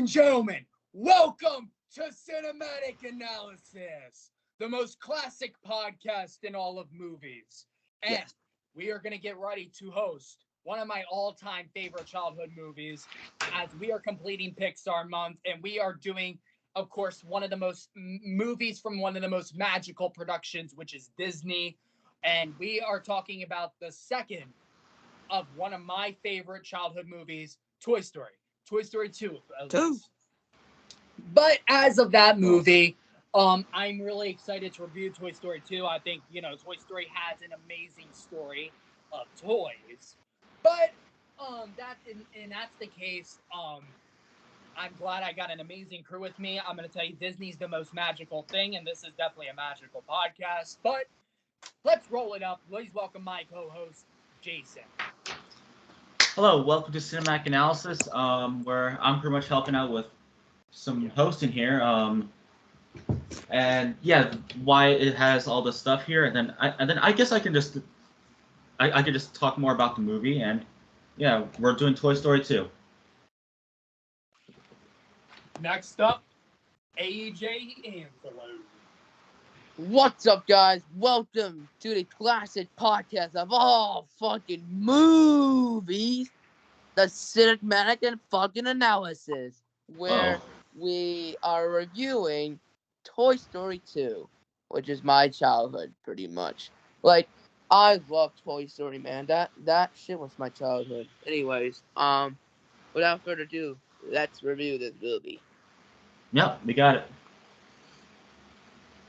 and gentlemen, welcome to Cinematic Analysis, the most classic podcast in all of movies. And we are going to get ready to host one of my all-time favorite childhood movies as we are completing Pixar month, and we are doing, of course, one of the most movies from one of the most magical productions, which is Disney. And we are talking about the second of one of my favorite childhood movies, Toy Story. Toy Story 2. But as of that movie, I'm really excited to review Toy Story 2. I think, Toy Story has an amazing story of toys. But that's the case. I'm glad I got an amazing crew with me. I'm going to tell you, Disney's the most magical thing, and this is definitely a magical podcast. But let's roll it up. Please welcome my co-host, Jason. Hello, welcome to Cinematic Analysis, where I'm pretty much helping out with some hosting here. And yeah, Wyatt it has all this stuff here, and then I guess I can just talk more about the movie, and yeah, we're doing Toy Story 2. Next up, AJ Angelo. What's up, guys? Welcome to the classic podcast of all fucking movies, the Cinematic and fucking Analysis, where we are reviewing Toy Story 2, which is my childhood, pretty much. Like, I love Toy Story, man. That shit was my childhood. Anyways, without further ado, let's review this movie. Yep, we got it.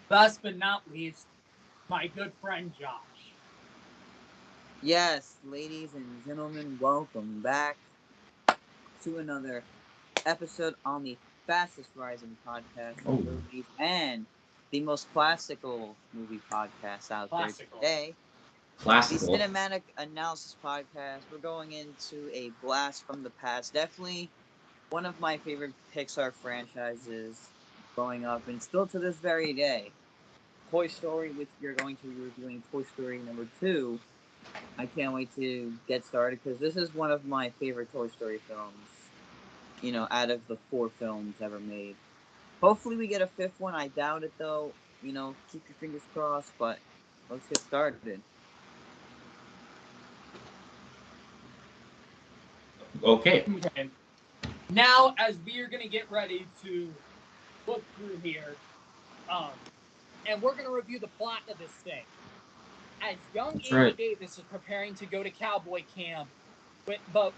Last but not least, my good friend Josh. Yes, ladies and gentlemen, welcome back to another episode on the fastest rising podcast in movies and the most classical movie podcast out there today. Classical. The Cinematic Analysis Podcast. We're going into a blast from the past. Definitely one of my favorite Pixar franchises growing up, and still to this very day. Toy Story, which you're going to be reviewing Toy Story number 2. I can't wait to get started because this is one of my favorite Toy Story films, out of the 4 films ever made. Hopefully we get a 5th one. I doubt it though. Keep your fingers crossed, but let's get started. Okay. Now, as we are going to get ready to look through here, and we're going to review the plot of this thing. As young Andy Davis is preparing to go to cowboy camp, but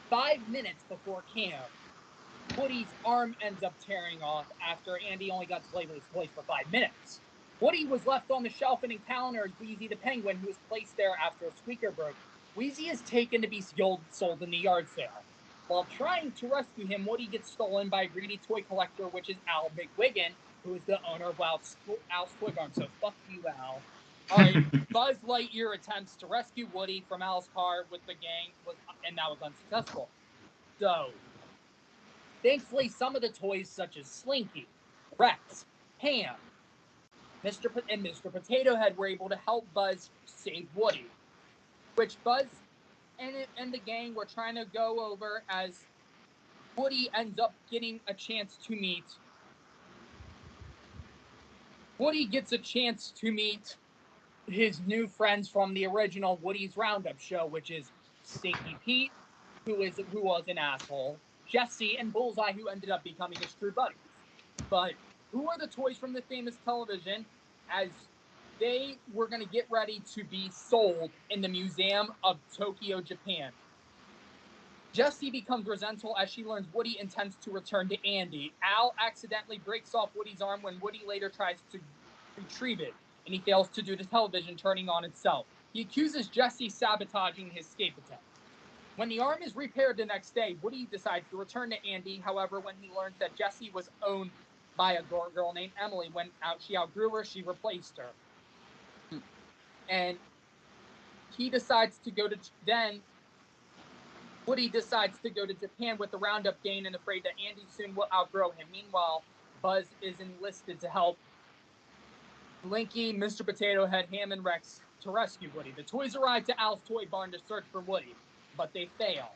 5 minutes before camp, Woody's arm ends up tearing off after Andy only got to play with his toys for 5 minutes. Woody was left on the shelf and encounters Wheezy the penguin, who was placed there after a squeaker broke. Wheezy is taken to be sold in the yard sale. While trying to rescue him, Woody gets stolen by a greedy toy collector, which is Al McWiggin, who is the owner of Al's Toy Barn. So fuck you, Al. Alright, Buzz Lightyear attempts to rescue Woody from Al's car with the gang, and that was unsuccessful. So, thankfully, some of the toys, such as Slinky, Rex, Ham, and Mr. Potato Head, were able to help Buzz save Woody, which Buzz and the gang were trying to go over as Woody ends up getting a chance to meet. Woody gets a chance to meet his new friends from the original Woody's Roundup show, which is Stinky Pete, who was an asshole, Jesse, and Bullseye, who ended up becoming his true buddies. But who are the toys from the famous television? As they were going to get ready to be sold in the Museum of Tokyo, Japan. Jessie becomes resentful as she learns Woody intends to return to Andy. Al accidentally breaks off Woody's arm when Woody later tries to retrieve it, and he fails to do the television turning on itself. He accuses Jessie sabotaging his escape attempt. When the arm is repaired the next day, Woody decides to return to Andy. However, when he learns that Jessie was owned by a girl named Emily, when she outgrew her, she replaced her. And he decides to go to Woody decides to go to Japan with the Roundup gang and afraid that Andy soon will outgrow him. Meanwhile, Buzz is enlisted to help Blinky, Mr. Potato Head, Ham, and Rex to rescue Woody. The toys arrive to Al's Toy Barn to search for Woody, but they fail.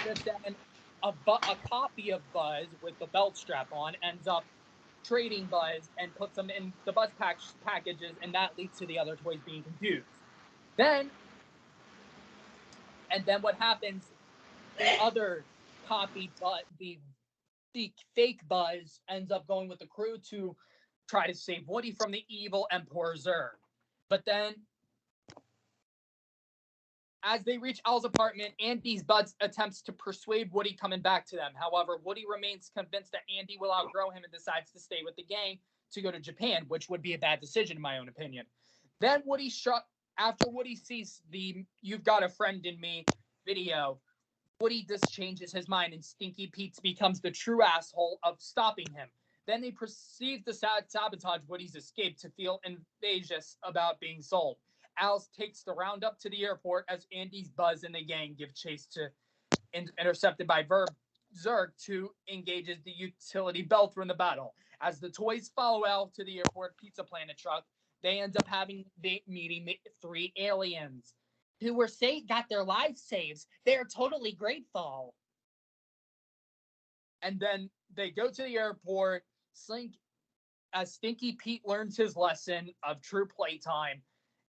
Just then, a copy of Buzz with the belt strap on ends up trading Buzz and puts them in the Buzz packages, and that leads to the other toys being confused. Then what happens? The other copy, but the fake Buzz ends up going with the crew to try to save Woody from the evil Emperor Zurg. But then, as they reach Al's apartment, Andy's Buzz attempts to persuade Woody coming back to them. However, Woody remains convinced that Andy will outgrow him and decides to stay with the gang to go to Japan, which would be a bad decision in my own opinion. Then after Woody sees the "You've Got a Friend in Me" video, Woody just changes his mind and Stinky Pete becomes the true asshole of stopping him. Then they proceed to sabotage Woody's escape to feel envious about being sold. Al takes the roundup to the airport as Andy's Buzz and the gang give chase to intercepted by Zurg, who engages the utility belt in the battle. As the toys follow Al to the airport Pizza Planet truck, they end up meeting 3 aliens who were got their lives saved. They're totally grateful. And then they go to the airport. As Stinky Pete learns his lesson of true playtime,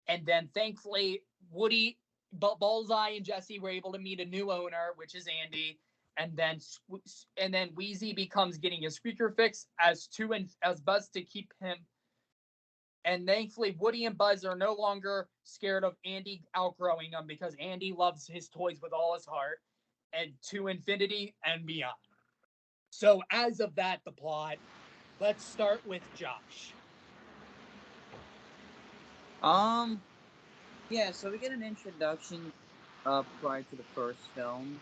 and then thankfully Woody, Bullseye, and Jesse were able to meet a new owner, which is Andy. And then Wheezy becomes getting his squeaker fix as Buzz to keep him. And thankfully, Woody and Buzz are no longer scared of Andy outgrowing them because Andy loves his toys with all his heart, and to infinity and beyond. So as of that, the plot. Let's start with Josh. Yeah, so we get an introduction prior to the first film.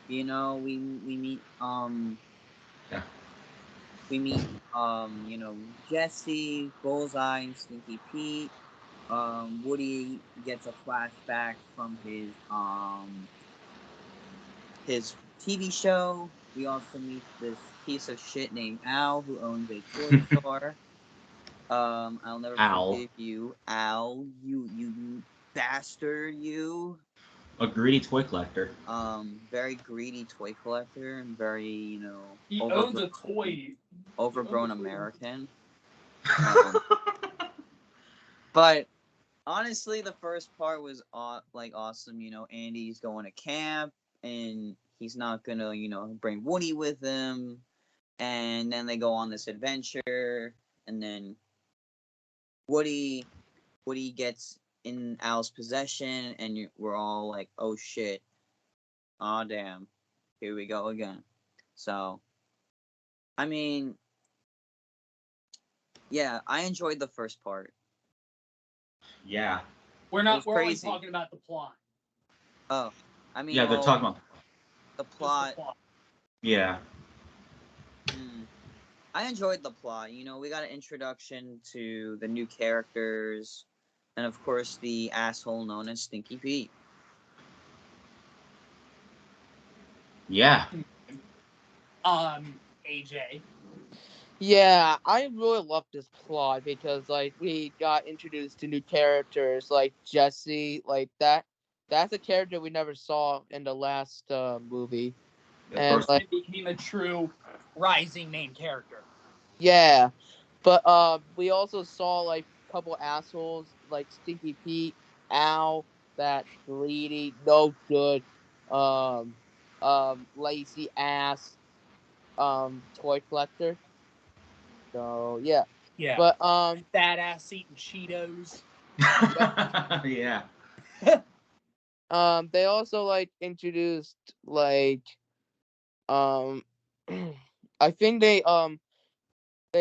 You know, we meet Yeah. we meet you know, Jesse, Bullseye, and Stinky Pete. Woody gets a flashback from his TV show. We also meet this piece of shit named Al who owns a toy store. I'll never Al. forgive you, Al. You bastard, you. A greedy toy collector. Very greedy toy collector and very, you know, He owns a toy. overgrown American. But honestly, the first part was awesome. You know, Andy's going to camp and he's not gonna, you know, bring Woody with him. And then they go on this adventure, and then Woody gets in Al's possession, and we're all like, "Oh shit, oh damn, here we go again." So, I mean, yeah, I enjoyed the first part. Yeah. We're was only crazy. talking about the plot. Oh, I mean, Yeah, they're talking about the Just plot. the plot. Yeah. I enjoyed the plot. You know, we got an introduction to the new characters, and of course, the asshole known as Stinky Pete. Yeah. AJ. Yeah, I really love this plot because like we got introduced to new characters like Jesse, like that. That's a character we never saw in the last movie. And like It became a true rising main character. yeah, but we also saw like a couple assholes like Stinky Pete, Al, that greedy, no good, lazy ass, toy collector. So yeah, Yeah. but Fat ass eating Cheetos. Yeah. they also like introduced like um I think they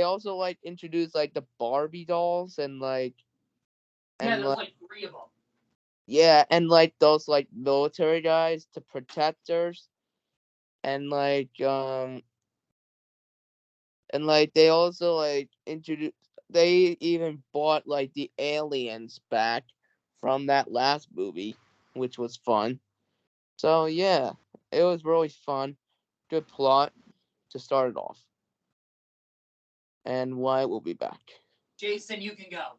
also like introduced like the Barbie dolls and Yeah, there's like 3 of them. yeah, and like those like military guys to protectors, and they also like introduced. They even bought like the aliens back from that last movie, which was fun. So yeah, it was really fun. Good plot to start it off. And Wyatt will be back. Jason, you can go.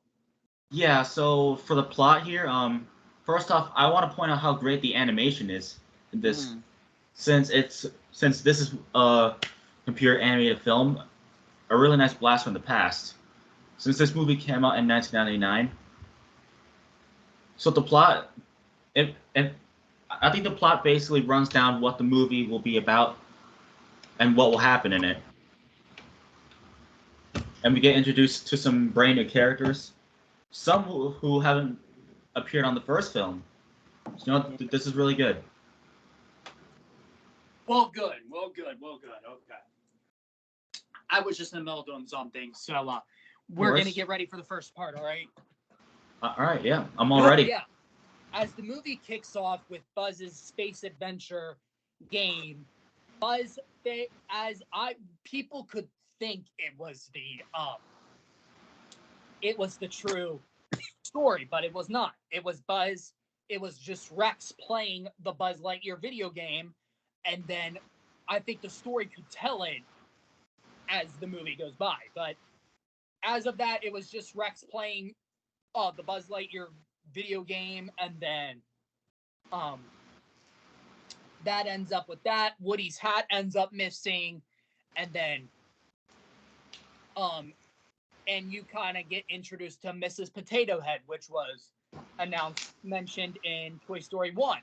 Yeah, so for the plot here, first off, I want to point out how great the animation is in this, Mhm. since this is a computer animated film, a really nice blast from the past. Since this movie came out in 1999, so the plot, I think the plot basically runs down what the movie will be about and what will happen in it. And we get introduced to some brand new characters, some who haven't appeared on the first film. So, this is really good. Well, good. Okay. I was just in the middle of doing something, so we're gonna get ready for the first part. All right. All right. Yeah, I'm all ready. Yeah. As the movie kicks off with Buzz's space adventure game, people could think it was the true story, but it was not. It was Buzz. It was just Rex playing the Buzz Lightyear video game, and then I think the story could tell it as the movie goes by. But as of that, it was just Rex playing the Buzz Lightyear video game, and then that ends up with that. Woody's hat ends up missing, and then and you kind of get introduced to Mrs. Potato Head, which was mentioned in Toy Story 1.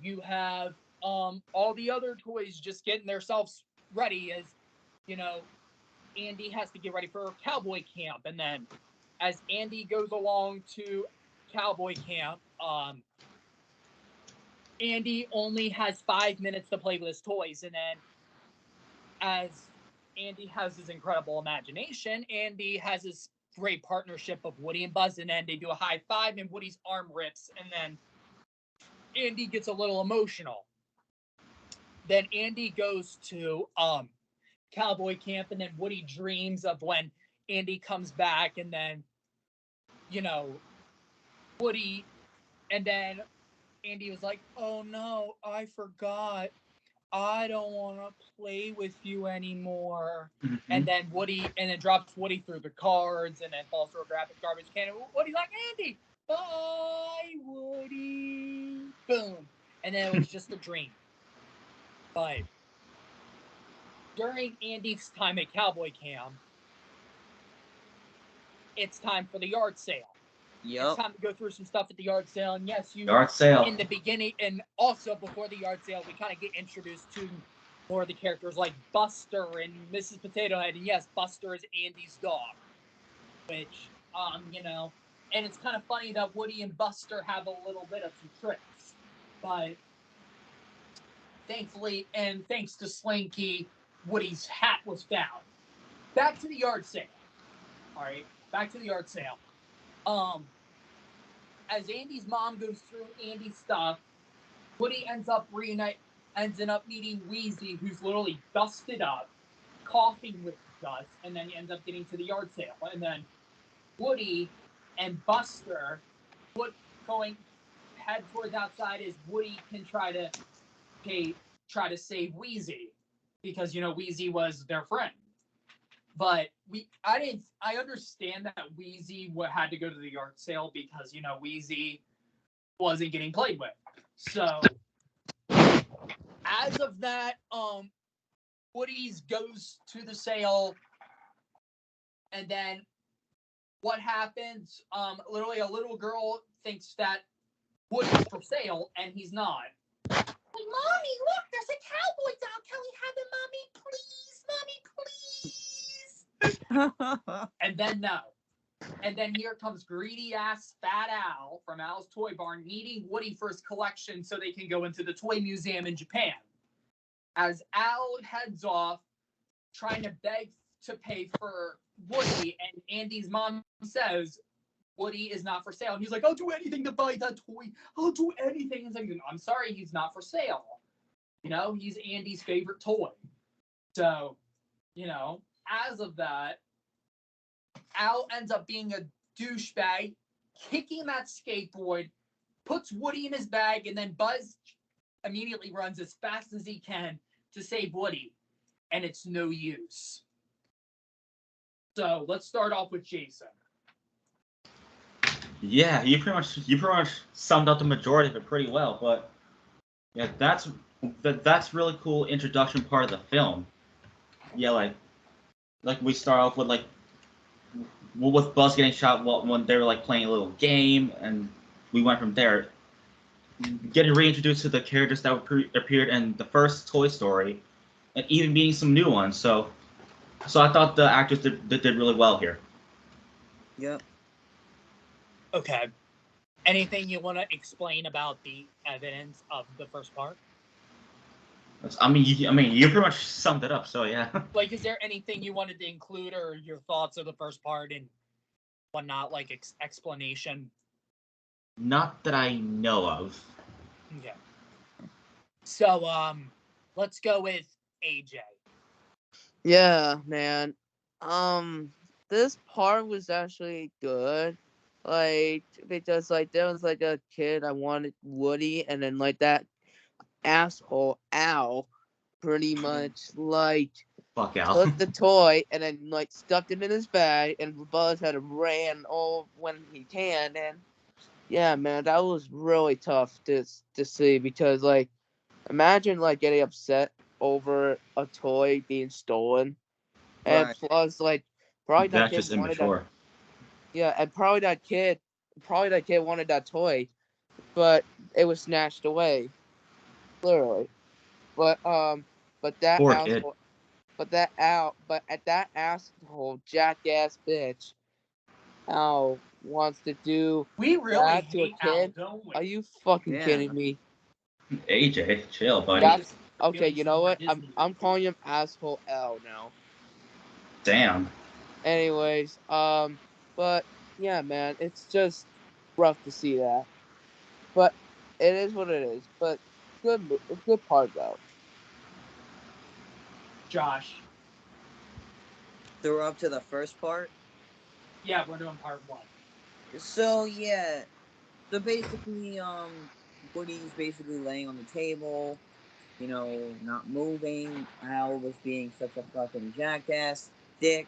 You have all the other toys just getting themselves ready, as you know, Andy has to get ready for cowboy camp, and then as Andy goes along to cowboy camp, Andy only has 5 minutes to play with his toys, and then as Andy has his incredible imagination, Andy has his great partnership of Woody and Buzz, and then they do a high five, and Woody's arm rips, and then Andy gets a little emotional. Then Andy goes to cowboy camp, and then Woody dreams of when Andy comes back, and then Woody, and then Andy was like, "Oh no, I forgot. I don't want to play with you anymore." Mm-hmm. And then drops Woody through the cards, and then falls through a garbage can. And Woody's like, "Andy, bye, Woody." Boom. And then it was just a dream. But during Andy's time at cowboy camp, it's time for the yard sale. Yep. It's time to go through some stuff at the yard sale. And yes, Yard sale. In the beginning, and also before the yard sale, we kind of get introduced to more of the characters like Buster and Mrs. Potato Head. And yes, Buster is Andy's dog, which, and it's kind of funny that Woody and Buster have a little bit of some tricks. But thankfully, and thanks to Slinky, Woody's hat was found. Back to the yard sale. All right, back to the yard sale. As Andy's mom goes through Andy's stuff, Woody ends up meeting Wheezy, who's literally dusted up, coughing with dust, and then he ends up getting to the yard sale. And then Woody and Buster head towards outside as Woody can try to save Wheezy, because Wheezy was their friend. But I understand that Wheezy had to go to the yard sale because Wheezy wasn't getting played with. So as of that, Woody's goes to the sale, and then what happens? Literally, a little girl thinks that Woody's for sale, and he's not. Like, Mommy, look, there's a cowboy dog. Can we have him, Mommy, please? Mommy, please. And then no. And then here comes greedy ass Fat Al from Al's Toy Barn needing Woody for his collection so they can go into the toy museum in Japan. As Al heads off, trying to beg to pay for Woody, and Andy's mom says Woody is not for sale. And he's like, "I'll do anything to buy that toy. I'll do anything." And like, "I'm sorry, he's not for sale. He's Andy's favorite toy." So, as of that, Al ends up being a douchebag, kicking that skateboard, puts Woody in his bag, and then Buzz immediately runs as fast as he can to save Woody, and it's no use. So let's start off with Jason. Yeah, you pretty much summed up the majority of it pretty well. But yeah, that's really cool introduction part of the film. Yeah, like we start off with with Buzz getting shot when they were like playing a little game, and we went from there, getting reintroduced to the characters that appeared in the first Toy Story, and even meeting some new ones. So I thought the actors did really well here. Yep. Okay. Anything you want to explain about the evidence of the first part? I mean, you pretty much summed it up. So yeah. Like, is there anything you wanted to include, or your thoughts of the first part and whatnot, like explanation? Not that I know of. Okay. So, let's go with AJ. Yeah, man. This part was actually good. Like, because there was a kid I wanted Woody, and then that asshole Al pretty much Fuck Al. took the toy and then stuffed it in his bag, and Buzz had ran all when he can. And yeah, man, that was really tough to see, because imagine getting upset over a toy being stolen, and Right. plus probably that That's kid just wanted that. immature. Yeah, and probably that kid wanted that toy, but it was snatched away, literally. But that Poor kid. asshole, but at that asshole jackass bitch, Al wants to do We really that to a hate Al, kid. don't we? Are you fucking Yeah. kidding me? AJ, chill, buddy. That's okay. You know what? I'm calling him asshole L now. Damn. Anyways, but yeah, man, it's just rough to see that, but it is what it is. But good part though. Josh. So we're up to the first part. Yeah, we're doing part 1. So yeah. So basically, Woody's basically laying on the table, not moving. Al was being such a fucking jackass, dick,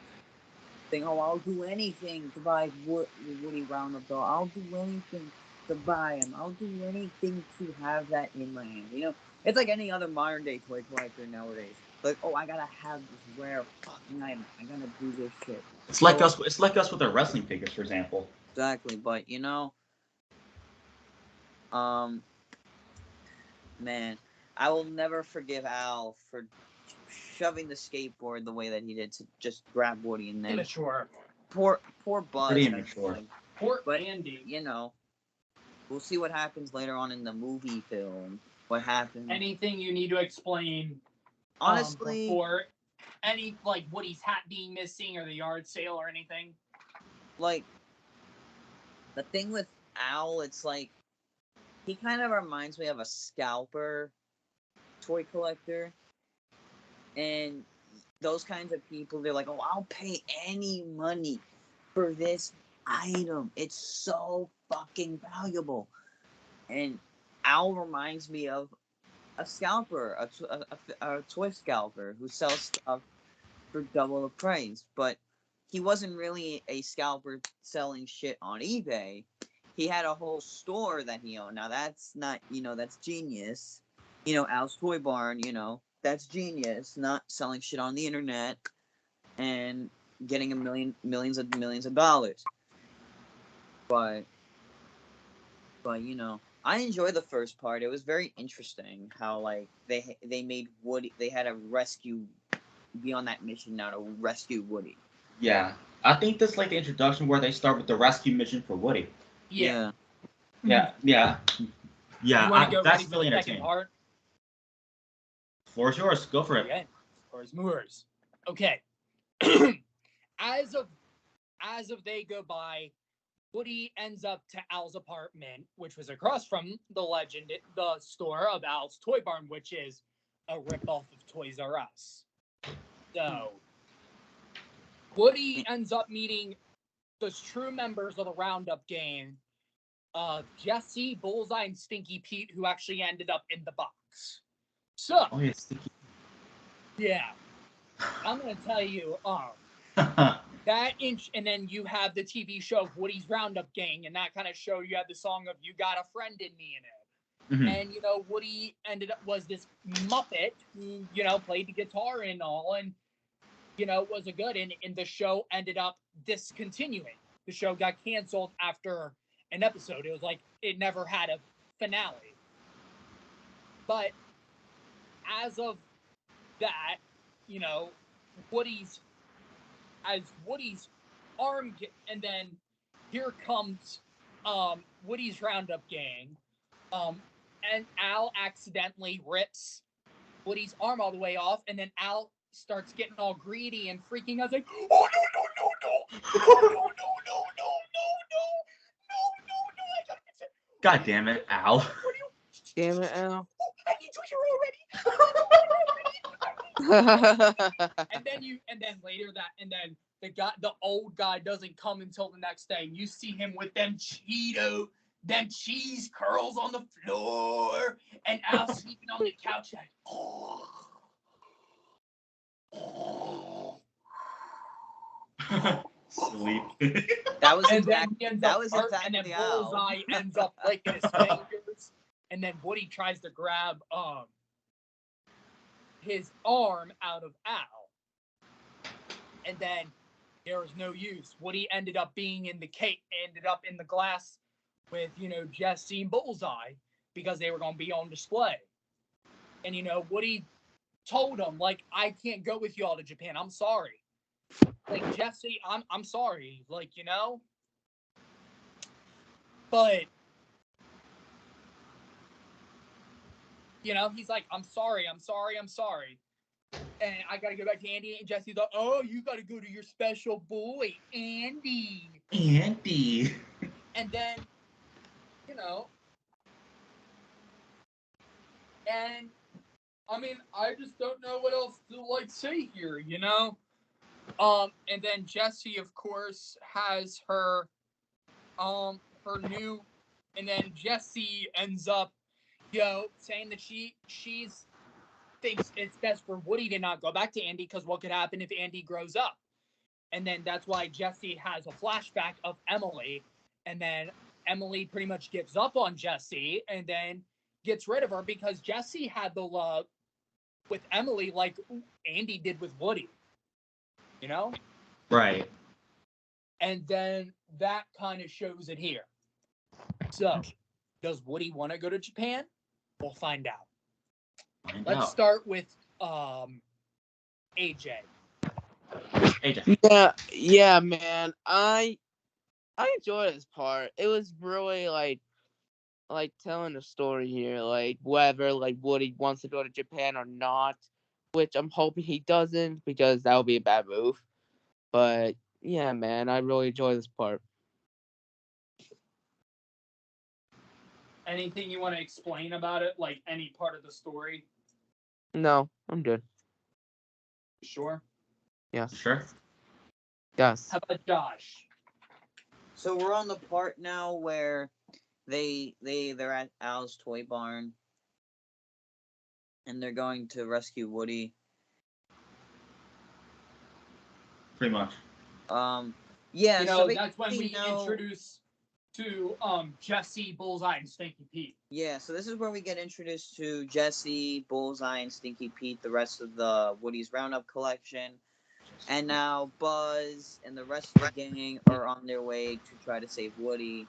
saying, "Oh, I'll do anything to buy Woody Roundup doll. I'll do anything to buy him. I'll do anything to have that in my hand." It's like any other modern day toy collector nowadays. Like, oh, I gotta have this rare fucking item. I gotta do this shit. It's like us. It's like us with our wrestling figures, for example. Exactly, but man, I will never forgive Al for shoving the skateboard the way that he did to just grab Woody and then Immature. poor Buzz. Pretty immature. Poor But Andy. We'll see what happens later on in the movie film. What happened? Anything you need to explain? Honestly, before any Woody's hat being missing or the yard sale or anything? The thing with Al, it's he kind of reminds me of a scalper toy collector. And those kinds of people, they're like, "Oh, I'll pay any money for this item. It's so fucking valuable." And Al reminds me of a scalper, a toy scalper who sells stuff for double the price. But he wasn't really a scalper selling shit on eBay. He had a whole store that he owned. Now that's not, that's genius. Al's Toy Barn, that's genius. Not selling shit on the internet and getting millions of dollars. But I enjoy the first part. It was very interesting how they made Woody. They had a be on that mission now to rescue Woody. Yeah, I think this is like the introduction where they start with the rescue mission for Woody. Yeah. Yeah. You want to go that's ready really for the second entertaining. part? Floor's yours. Go for it. Okay. Floor's yours. Okay. As of they go by, Woody ends up to Al's apartment, which was across from the store of Al's Toy Barn, which is a ripoff of Toys R Us. So, Woody ends up meeting the true members of the Roundup gang, Jesse, Bullseye, and Stinky Pete, who actually ended up in the box. So, Oh yeah, Sticky. yeah, I'm gonna tell you, and then you have the TV show of Woody's Roundup Gang, and that kind of show you have the song of "You Got a Friend in Me" in it. And Woody was this Muppet who played the guitar and all, and was a good, and the show ended up discontinuing. The show got canceled after an episode. It was like it never had a finale. But as of that, Woody's arm, and then here comes Woody's Roundup Gang. And Al accidentally rips Woody's arm all the way off, and then Al starts getting all greedy and freaking out, like, "Oh, no, I gotta fix it." God damn it, Al. Damn it, Al. I need to hear already. and then later the old guy doesn't come until the next day. You see him with them cheese curls on the floor, and Al sleeping on the couch like, Sleep. That was and exactly, then that was and exactly then Al. Bullseye ends up licking his fingers, and then Woody tries to grab his arm out of Al, and then there was no use. Woody ended up being in the glass with Jesse and Bullseye, because they were going to be on display. And Woody told him, like, "I can't go with y'all to Japan. I'm sorry. Like, Jesse, I'm sorry. Like, But he's like, I'm sorry. And I gotta go back to Andy, and Jesse's like, "Oh, you gotta go to your special boy, Andy." And then, and I mean, I just don't know what else to say here, And then Jessie, of course, has her new, and then Jessie ends up, saying that she's thinks it's best for Woody to not go back to Andy, because what could happen if Andy grows up? And then that's why Jessie has a flashback of Emily, and then Emily pretty much gives up on Jessie and then gets rid of her, because Jessie had the love with Emily like Andy did with Woody, Right. And then that kind of shows it here. So, does Woody want to go to Japan? We'll find out. Let's start with AJ. Yeah, man. I enjoyed this part. It was really like telling a story here, like whether like Woody wants to go to Japan or not, which I'm hoping he doesn't, because that would be a bad move. But yeah, man, I really enjoy this part. Anything you want to explain about it, like any part of the story? No, I'm good. Sure. Yes. Sure. Yes. How about Josh? So we're on the part now where they're at Al's toy barn, and they're going to rescue Woody. Pretty much. Yeah. So that's when we introduce to Jesse, Bullseye, and Stinky Pete. Yeah, so this is where we get introduced to Jesse, Bullseye, and Stinky Pete, the rest of the Woody's Roundup collection. And now Buzz and the rest of the gang are on their way to try to save Woody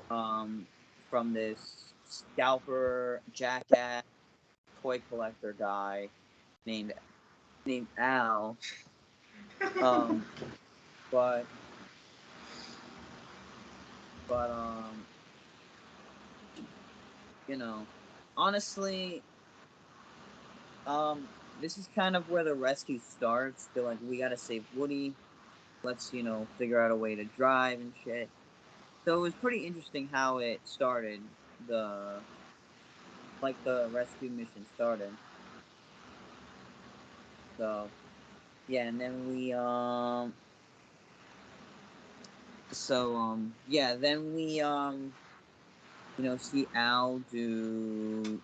from this scalper, jackass, toy collector guy named Al. But honestly, this is kind of where the rescue starts. They're like, we gotta save Woody. Let's, figure out a way to drive and shit. So it was pretty interesting how it started. The rescue mission started. So, yeah, and then we, see Al do,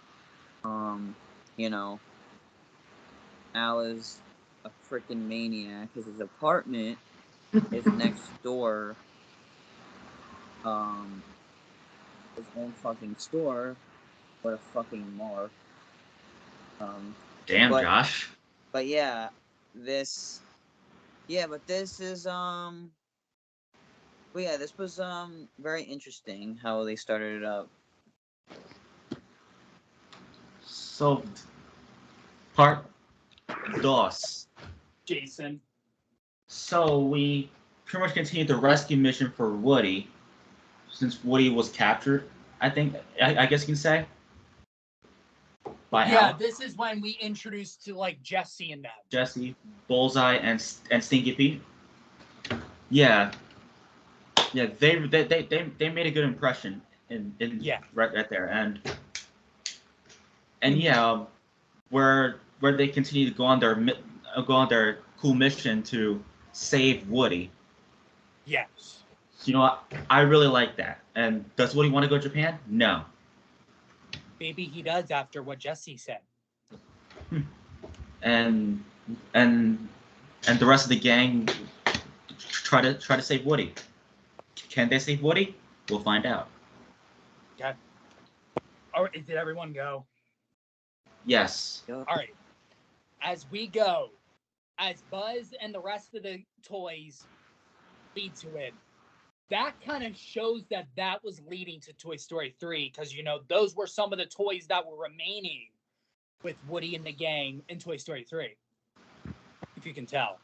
Al is a freaking maniac, because his apartment his next door, his own fucking store. What a fucking mark. Damn, but, Josh. But yeah, this is But yeah, this was very interesting how they started it up. So, part dos. Jason. So we pretty much continued the rescue mission for Woody, since Woody was captured. I think I guess you can say. By Al, this is when we introduced to like Jesse and them. Jesse, Bullseye, and Stinky Pete. Yeah, they made a good impression in right there, and yeah, where they continue to go on their cool mission to save Woody. Yes. You know what? I really like that. And does Woody want to go to Japan? No. Maybe he does after what Jesse said. And the rest of the gang try to save Woody. Can they save Woody? We'll find out. Okay. All right, did everyone go? Yes. All right. As we go, as Buzz and the rest of the toys lead to it, that kind of shows that was leading to Toy Story 3, because, those were some of the toys that were remaining with Woody and the gang in Toy Story 3, if you can tell.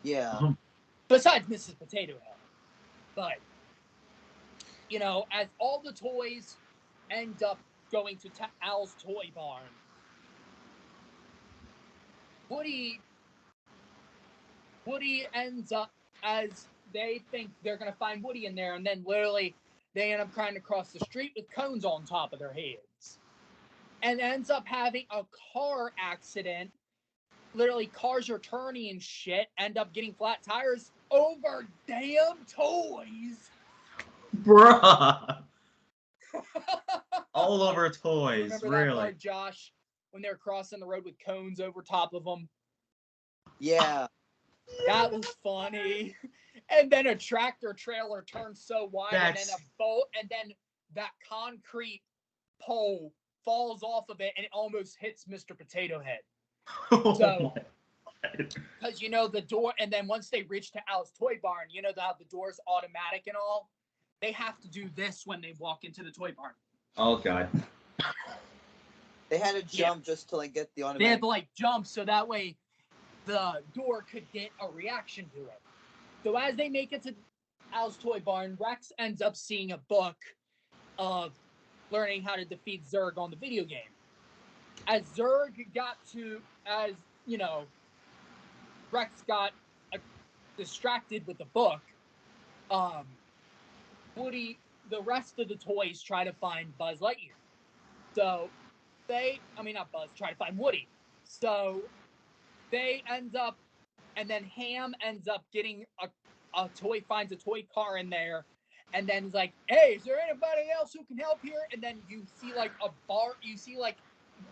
Yeah. Besides Mrs. Potato Head. But, as all the toys end up going to Al's Toy Barn, Woody ends up, as they think they're going to find Woody in there, and then literally they end up trying to cross the street with cones on top of their heads. And ends up having a car accident. Literally, cars are turning and shit, end up getting flat tires over damn toys. Bruh. All over toys, Remember really. that part, Josh, when they were crossing the road with cones over top of them? Yeah. That was funny. And then a tractor trailer turns so wide, and then a boat, and then that concrete pole falls off of it, and it almost hits Mr. Potato Head. So, because the door, and then once they reach to Al's Toy Barn, how the door's automatic and all, they have to do this when they walk into the toy barn. Oh god. They had to jump just to get the automatic. They had to jump so that way the door could get a reaction to it. So as they make it to Al's Toy Barn, Rex ends up seeing a book of learning how to defeat Zurg on the video game. As Rex got distracted with the book, Woody, the rest of the toys try to find Buzz Lightyear. So not Buzz, try to find Woody. So they end up, and then Ham ends up getting finds a toy car in there, and then is like, hey, is there anybody else who can help here? And then you see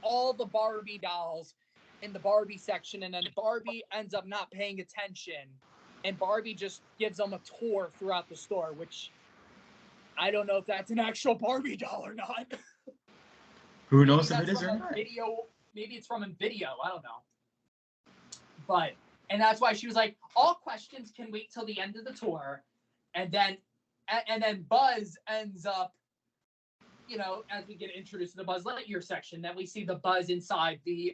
all the Barbie dolls in the Barbie section, and then Barbie ends up not paying attention, and Barbie just gives them a tour throughout the store, which I don't know if that's an actual Barbie doll or not. Who knows if it is or not? Maybe it's from a video. I don't know. And that's why she was like, all questions can wait till the end of the tour. And then Buzz ends up, as we get introduced to the Buzz Lightyear section, then we see the Buzz inside the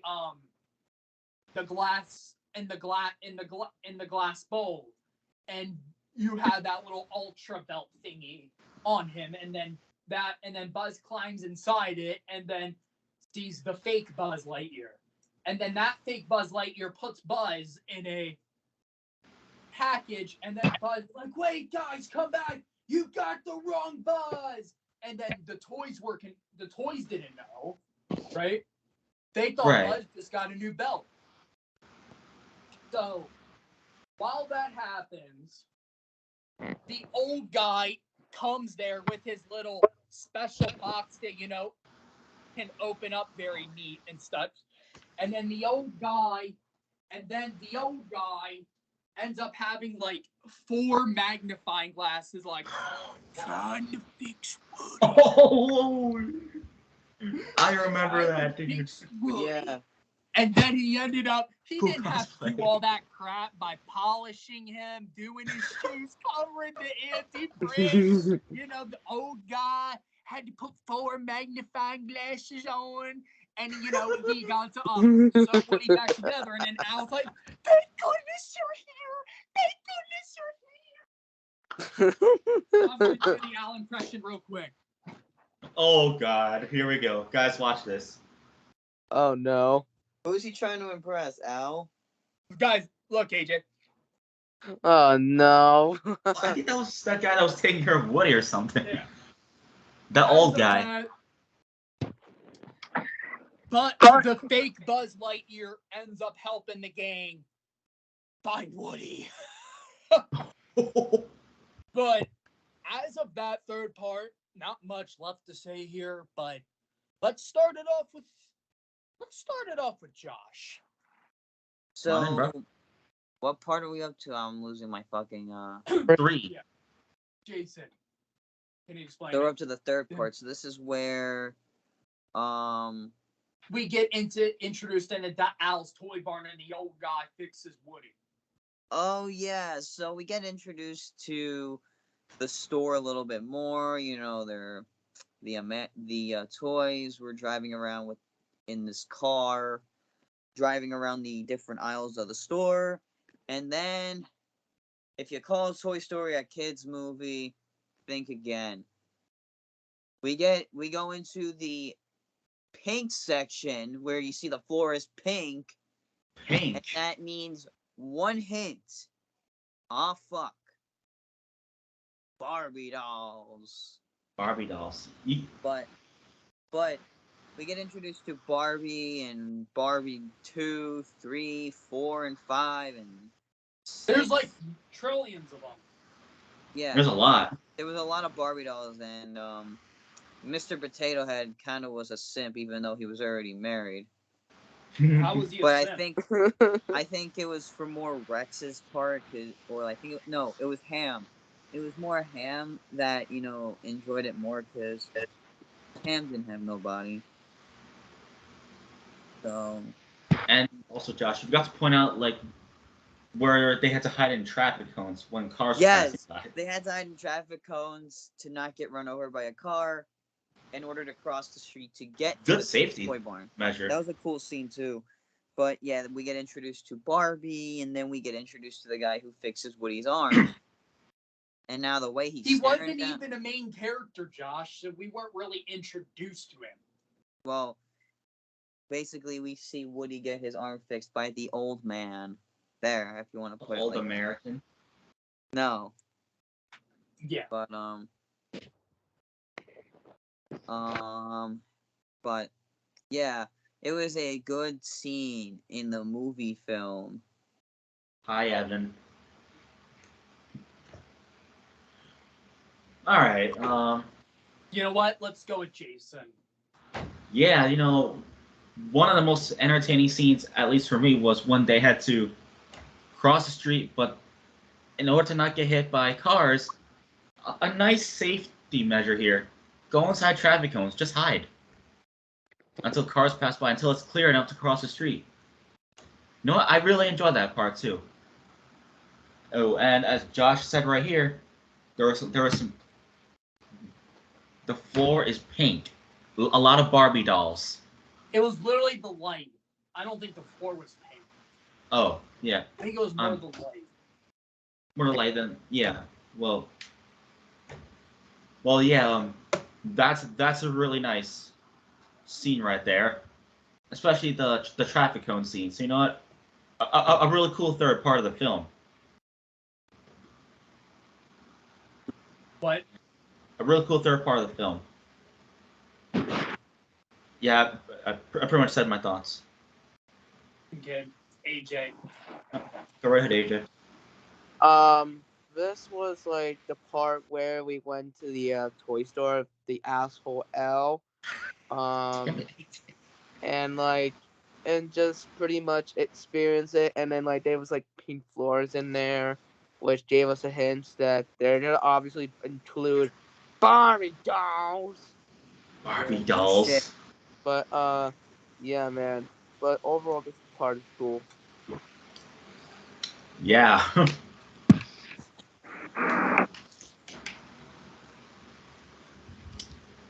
glass in the glass bowl, and you have that little ultra belt thingy on him, and then Buzz climbs inside it, and then sees the fake Buzz Lightyear. And then that fake Buzz Lightyear puts Buzz in a package, and then Buzz is like, wait, guys, come back! You got the wrong Buzz! And then the toys didn't know, right? They thought Buzz just got a new belt. So, while that happens, the old guy comes there with his little special box that, can open up very neat and stuff. And then the old guy ends up having like 4 magnifying glasses, like trying to fix Woody. Oh, I remember that, dude. Fix Woody. Yeah. And then he ended up, he Who didn't have to do cosplayed? all that crap by polishing him, doing his shoes, covering the anti-brakes. You know, the old guy had to put 4 magnifying glasses on. And, you know, he got to sew Woody back together. And then Al's like, thank goodness you're here. Thank goodness you're here. So I'm going to do the Al impression real quick. Oh, God. Here we go. Guys, watch this. Oh no. Who's he trying to impress, Al? Guys, look, AJ. Oh no. I think that was that guy that was taking care of Woody or something. Yeah. That old guy. But the fake Buzz Lightyear ends up helping the gang find Woody. But as of that third part, not much left to say here, but let's start it off with Josh. So, Come on in, bro. what part are we up to? I'm losing my fucking 3. Yeah. Jason, can you explain? So we're it? up to the third part. So this is where We get introduced into Al's toy barn, and the old guy fixes Woody. oh yeah, so we get introduced to the store a little bit more. You know, the toys. We're driving around with in this car, driving around the different aisles of the store, and then if you call Toy Story a kids movie, think again. We go into the pink section where you see the floor is pink. Pink. And that means one hint. Ah, fuck. Barbie dolls. Barbie dolls. But we get introduced to Barbie and Barbie 2, 3, 4, and 5, and 6. There's like trillions of them. Yeah. There's a lot. There was a lot of Barbie dolls, and Mr. Potato Head kind of was a simp, even though he was already married. How was he? But I think it was for more Rex's part, it was Ham. It was more Ham that enjoyed it more because Ham didn't have nobody. So. And also, Josh, you forgot to point out like where they had to hide in traffic cones when cars were passing by. They had to hide in traffic cones to not get run over by a car in order to cross the street to get to the safety toy barn. measure. That was a cool scene too. But yeah, we get introduced to Barbie, and then we get introduced to the guy who fixes Woody's arm. And now the way he wasn't even a main character, Josh, so we weren't really introduced to him. Well, basically, we see Woody get his arm fixed by the old man. There, if you want to put old it like American. No. Yeah. But yeah, it was a good scene in the movie film. Hi, Evan. All right. You know what? Let's go with Jason. Yeah, one of the most entertaining scenes, at least for me, was when they had to cross the street, but in order to not get hit by cars, a nice safety measure here. Go inside traffic cones, just hide. Until cars pass by, until it's clear enough to cross the street. You know what? I really enjoyed that part too. Oh, and as Josh said right here, there was some. The floor is pink. A lot of Barbie dolls. It was literally the light. I don't think the floor was pink. Oh, yeah. I think it was more the light. More light than Well, yeah. That's a really nice scene right there, especially the traffic cone scene. So you know what? A really cool third part of the film. What? A really cool third part of the film. Yeah, I pretty much said my thoughts. Okay, AJ. Go right ahead, AJ. This was like the part where we went to the toy store, the asshole L, and just pretty much experience it, and then like there was like 13 floors in there, which gave us a hint that they're going to obviously include Barbie dolls. Barbie Yeah. dolls. Shit. But, yeah, man. But overall, this part is cool. Yeah.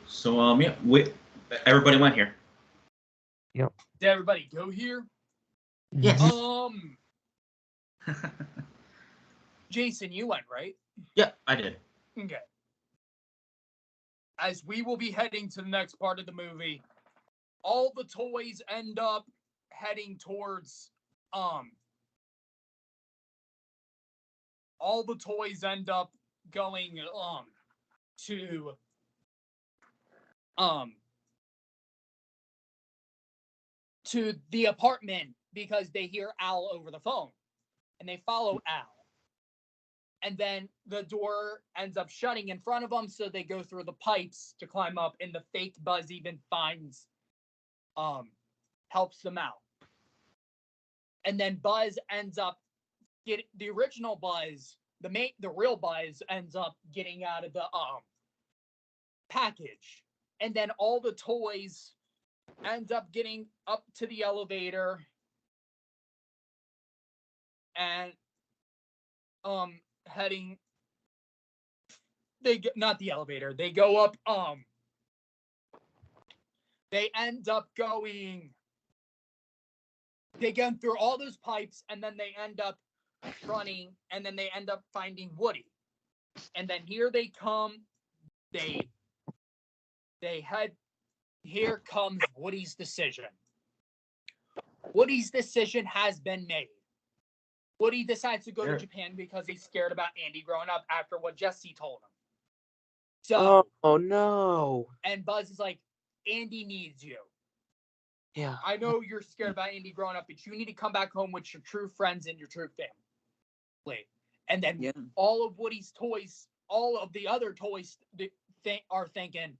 So, yeah, everybody went here. Yep. Did everybody go here? Yes. Jason, you went, right? Yeah, I did. Okay. As we will be heading to the next part of the movie, all the toys end up heading towards, all the toys end up going, to the apartment because they hear Al over the phone and they follow Al. And then the door ends up shutting in front of them, so they go through the pipes to climb up, and the fake Buzz even finds, helps them out. And then Buzz ends up the original Buzz, the real Buzz ends up getting out of the package. And then all the toys end up getting up to the elevator and heading, not the elevator, they go up, they end up going, they go through all those pipes, and then they end up running, and then they end up finding Woody. And then here they come, they head, here comes Woody's decision. Woody's decision has been made. Woody decides to go to Japan because he's scared about Andy growing up after what Jesse told him. So, oh no. And Buzz is like, Andy needs you. Yeah. I know you're scared about Andy growing up, but you need to come back home with your true friends and your true family. And then all of Woody's toys, all of the other toys are thinking,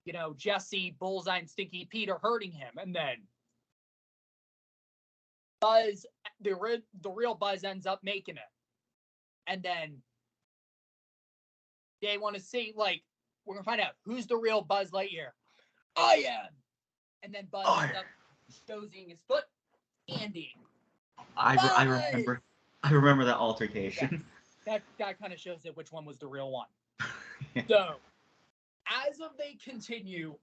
you know, Jesse, Bullseye, and Stinky Pete are hurting him. And then Buzz, the real Buzz ends up making it. And then they want to see, like, we're going to find out who's the real Buzz Lightyear. I am. And then Buzz ends up exposing his foot. Andy. I remember that altercation. That kind of shows it which one was the real one. So, as of they continue,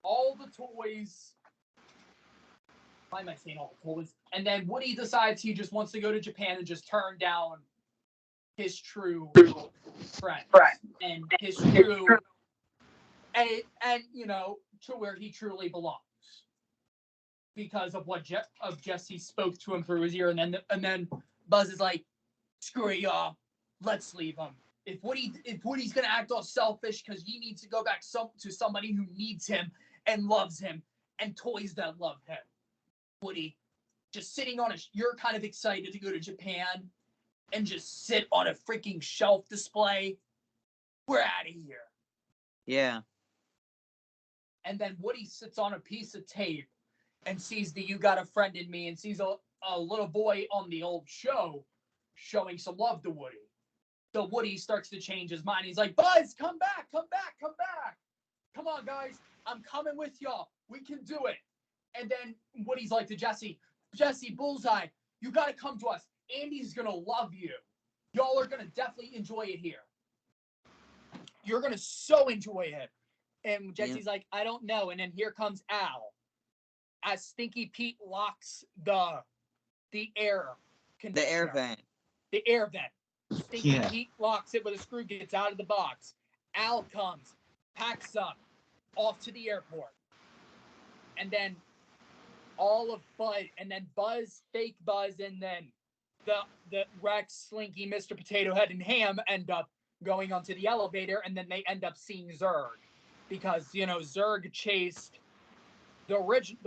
all the toys. Why am I saying all the toys? And then Woody decides he just wants to go to Japan and just turn down his true friend and his true and you know, to where he truly belongs. Because of what Jesse spoke to him through his ear, and then Buzz is like, "Screw it, y'all. Let's leave him. If Woody's gonna act all selfish because he needs to go back to somebody who needs him and loves him and toys that love him, Woody, just sitting on you're kind of excited to go to Japan and just sit on a freaking shelf display. We're out of here." Yeah. And then Woody sits on a piece of tape and sees the "You Got a Friend in Me" and sees a little boy on the old show showing some love to Woody. So Woody starts to change his mind. He's like, "Buzz, come back, come back, come back. Come on, guys. I'm coming with y'all. We can do it." And then Woody's like to Jesse, Bullseye, you got to come to us. Andy's going to love you. Y'all are going to definitely enjoy it here. You're going to so enjoy it. And Jesse's like, "I don't know." And then here comes Al. As Stinky Pete locks the air conditioner. The air vent. The air vent. Stinky Pete locks it with a screw, gets out of the box. Al comes, packs up, off to the airport. And then all of Buzz, and then Buzz, fake Buzz, and then the Rex, Slinky, Mr. Potato Head, and Ham end up going onto the elevator, and then they end up seeing Zurg. Because, you know, Zurg chased the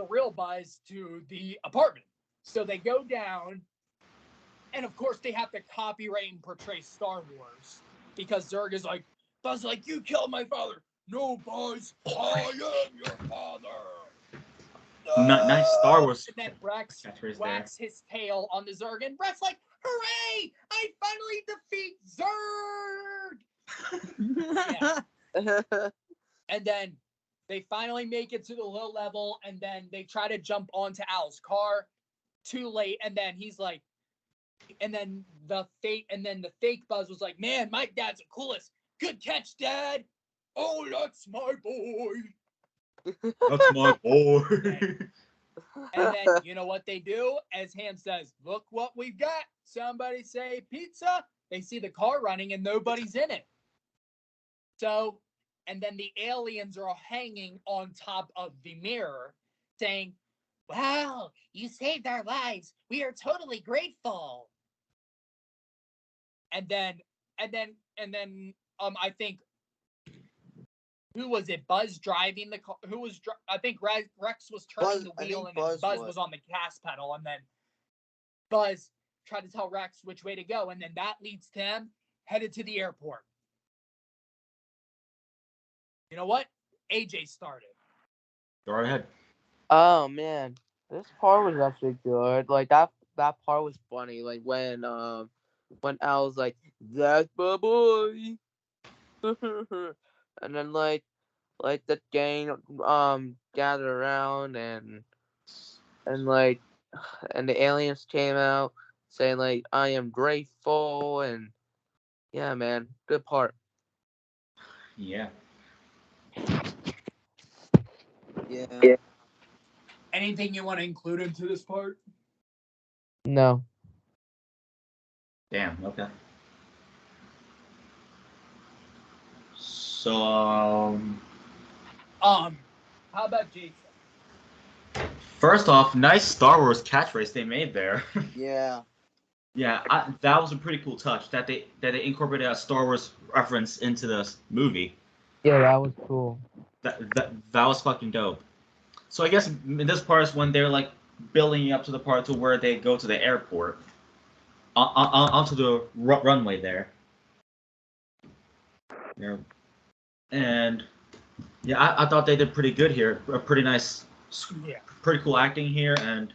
real Buzz to the apartment. So they go down, and of course they have to copyright and portray Star Wars. Because Zurg is like, Buzz like, "You killed my father." "No, Buzz, I am your father." Nice Star Wars. And then Rex whacks his tail on the Zurg, and Rex like, Hooray! I finally defeat Zurg! Yeah. And then they finally make it to the low level, and then they try to jump onto Al's car. Too late, and then he's like, and then the fake Buzz was like, man, my dad's the coolest. Good catch, Dad. Oh, that's my boy. That's my boy. And then you know what they do? As Ham says, look what we've got. Somebody say pizza. They see the car running and nobody's in it. So, and then the aliens are all hanging on top of the mirror saying, wow, you saved our lives. We are totally grateful. And then, I think, who was it? Buzz driving the car. Who was? I think Rex was turning the wheel, and Buzz was on the gas pedal, and then Buzz tried to tell Rex which way to go, and then that leads to him headed to the airport. You know what? AJ started. Go right ahead. Oh man, this part was actually good. Like that part was funny. Like when Al was like, "That's my boy," and then like the gang gathered around and like and the aliens came out saying like, "I am grateful," and yeah, man, good part. Yeah. Yeah. Anything you want to include into this part? No. Damn. Okay. So How about Jason? first off, nice Star Wars catchphrase they made there. Yeah. Yeah, that was a pretty cool touch that they incorporated a Star Wars reference into this movie. Yeah, that was cool. That was fucking dope. So I guess in this part is when they're like building up to the part to where they go to the airport, onto the runway there. Yeah. And yeah, I thought they did pretty good here. A pretty nice, pretty cool acting here, and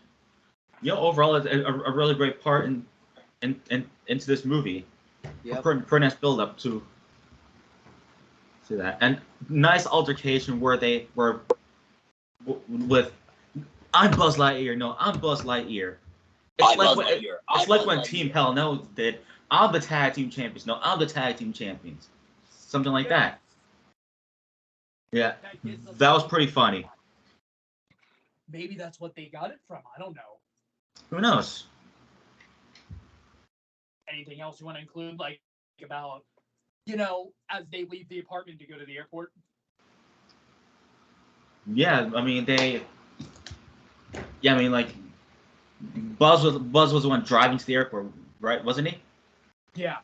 overall a really great part into this movie. Yeah. Pretty nice build up to that, and nice altercation where they were with, I'm Buzz Lightyear. No, I'm Buzz Lightyear. It's like when Team Hell No did, I'm the tag team champions. No, I'm the tag team champions. Something like that. Yeah, that was pretty funny. Maybe that's what they got it from. I don't know. Who knows? Anything else you want to include, like about, as they leave the apartment to go to the airport? Yeah, I mean like Buzz was the one driving to the airport, right? Wasn't he? Yeah.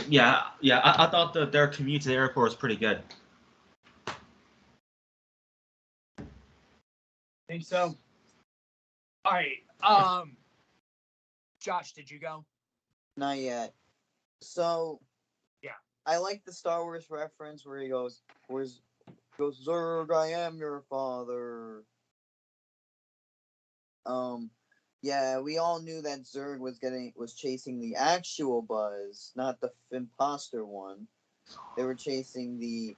Yeah. I thought that their commute to the airport was pretty good. Think so. All right. Josh, did you go? Not yet. So. Yeah. I like the Star Wars reference where he goes, Zurg, I am your father. Yeah, we all knew that Zurg was chasing the actual Buzz, not the imposter one. They were chasing the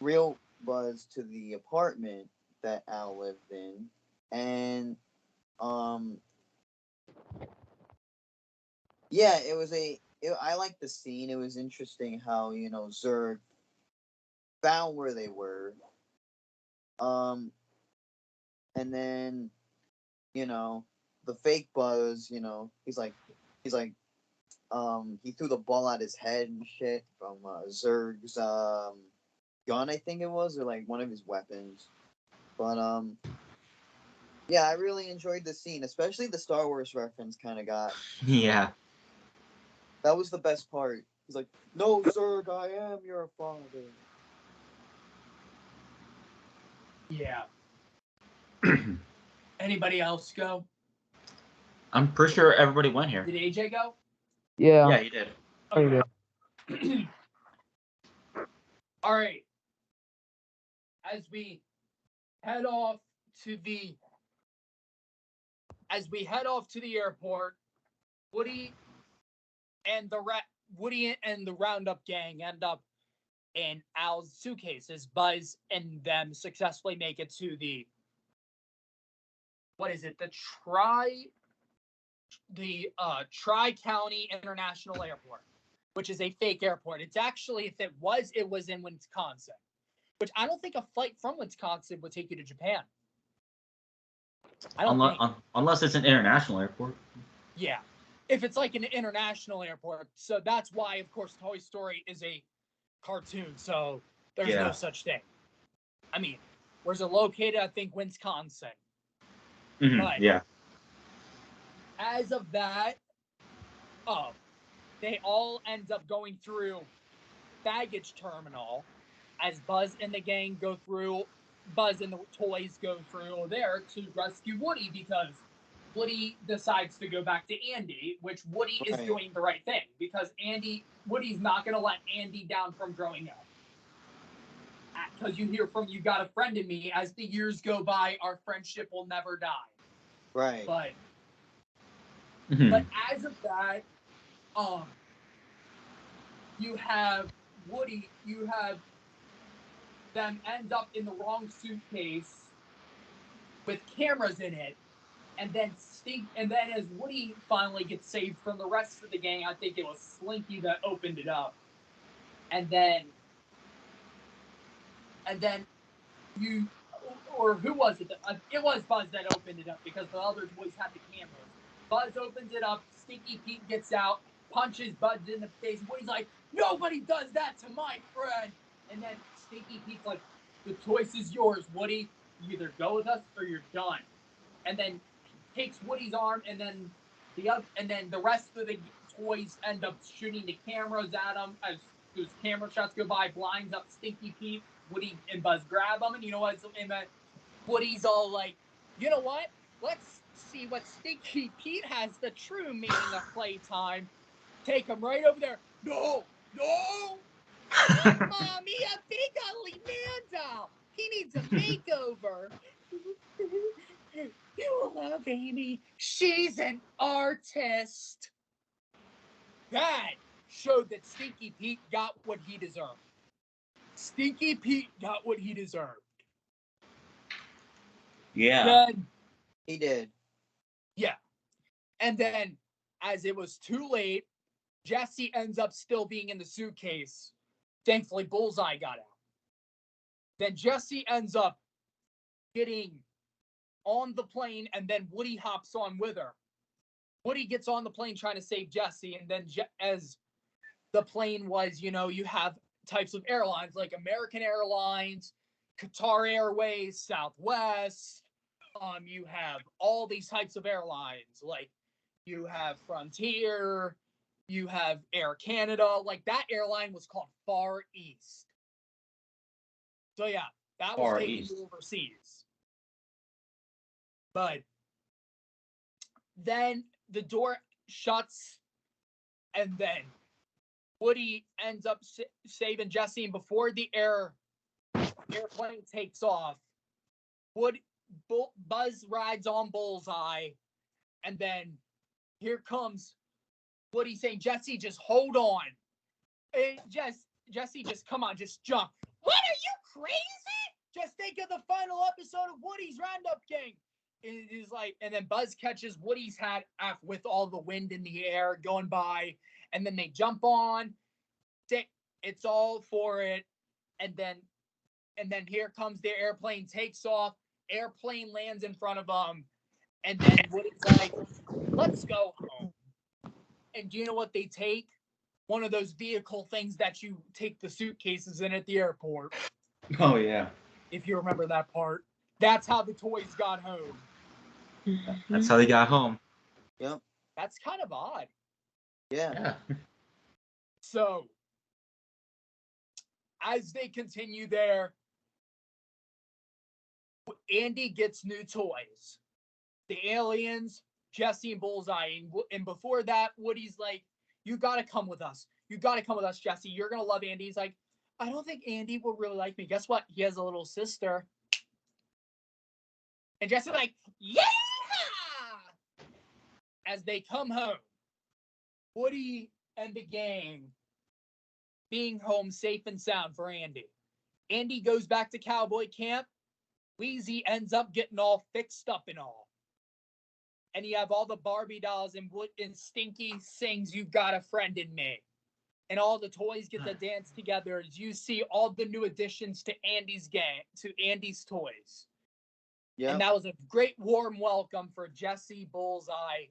real Buzz to the apartment that Al lived in, and yeah, I liked the scene. It was interesting how Zurg found where they were, and then the fake Buzz, he's like he threw the ball at his head and shit from Zurg's gun, I think it was, or like one of his weapons. But yeah, I really enjoyed the scene, especially the Star Wars reference kind of got. Yeah. That was the best part. He's like, "No, Zurg, I am your father." Yeah. Anybody else go? I'm pretty sure everybody went here. Did AJ go? Yeah. Yeah, he did. Okay. All right. As we head off to the as we head off to the airport, Woody and the Roundup gang end up in Al's suitcases. Buzz and them successfully make it to the Tri-County International Airport, which is a fake airport. It's actually, if it was in Wisconsin, which I don't think a flight from Wisconsin would take you to Japan. Unless it's an international airport. Yeah. If it's like an international airport. So that's why, of course, Toy Story is a cartoon. So there's no such thing. I mean, where's it located? I think Wisconsin. Mm-hmm. But yeah. As of that, they all end up going through baggage terminal as Buzz and the gang go through. Buzz and the toys go through there to rescue Woody because Woody decides to go back to Andy, which Woody is doing the right thing because Woody's not going to let Andy down from growing up. Because you hear from "You Got a Friend in Me," as the years go by, our friendship will never die. Right. But as of that, you have Woody, you have them end up in the wrong suitcase with cameras in it, and then as Woody finally gets saved from the rest of the gang, I think it was Slinky that opened it up, and then you, or who was it? It was Buzz that opened it up because the other boys had the cameras. Buzz opens it up, Stinky Pete gets out, punches Buzz in the face. Woody's like, "Nobody does that to my friend." And then Stinky Pete's like, "The choice is yours, Woody. You either go with us or you're done." And then takes Woody's arm, and then the rest of the toys end up shooting the cameras at him as those camera shots go by, blinds up Stinky Pete. Woody and Buzz grab him, and you know what? And Woody's all like, "You know what? Let's see what Stinky Pete has the true meaning of playtime." Take him right over there. No. Mommy, a big ugly man doll. He needs a makeover. You love Amy. She's an artist. That showed that Stinky Pete got what he deserved. Stinky Pete got what he deserved. Yeah. He did. Yeah. And then, as it was too late, Jesse ends up still being in the suitcase. Thankfully, Bullseye got out. Then Jesse ends up getting on the plane, and then Woody hops on with her. Woody gets on the plane trying to save Jesse, and then as the plane was, you have types of airlines like American Airlines, Qatar Airways, Southwest. You have all these types of airlines, like you have Frontier, you have Air Canada. Like that airline was called Far East. So yeah, that was taking you overseas. But then the door shuts, and then Woody ends up saving Jesse. And before the airplane takes off, Buzz rides on Bullseye, and then here comes Woody saying, "Jesse, just hold on. Jesse, just come on, just jump." "What, are you crazy? Just think of the final episode of Woody's Roundup Gang." It is like, and then Buzz catches Woody's hat with all the wind in the air going by, and then they jump on. It's all for it, and then here comes the airplane, takes off. Airplane lands in front of them, and then Woody's like, "Let's go home." And do you know what they take? One of those vehicle things that you take the suitcases in at the airport. Oh, yeah. If you remember that part. That's how the toys got home. That's how they got home. Yep. That's kind of odd. Yeah. So, as they continue there, Andy gets new toys. The aliens, Jesse and Bullseye. And before that, Woody's like, "You got to come with us. You got to come with us, Jesse. You're going to love Andy." He's like, "I don't think Andy will really like me." Guess what? He has a little sister. And Jesse's like, "Yeah!" as they come home, Woody and the gang being home safe and sound for Andy. Andy goes back to cowboy camp. Wheezy ends up getting all fixed up and all. And you have all the Barbie dolls, and Stinky sings "You've Got a Friend in Me." And all the toys get to dance together as you see all the new additions to Andy's gang, to Andy's toys. Yeah. And that was a great warm welcome for Jesse, Bullseye,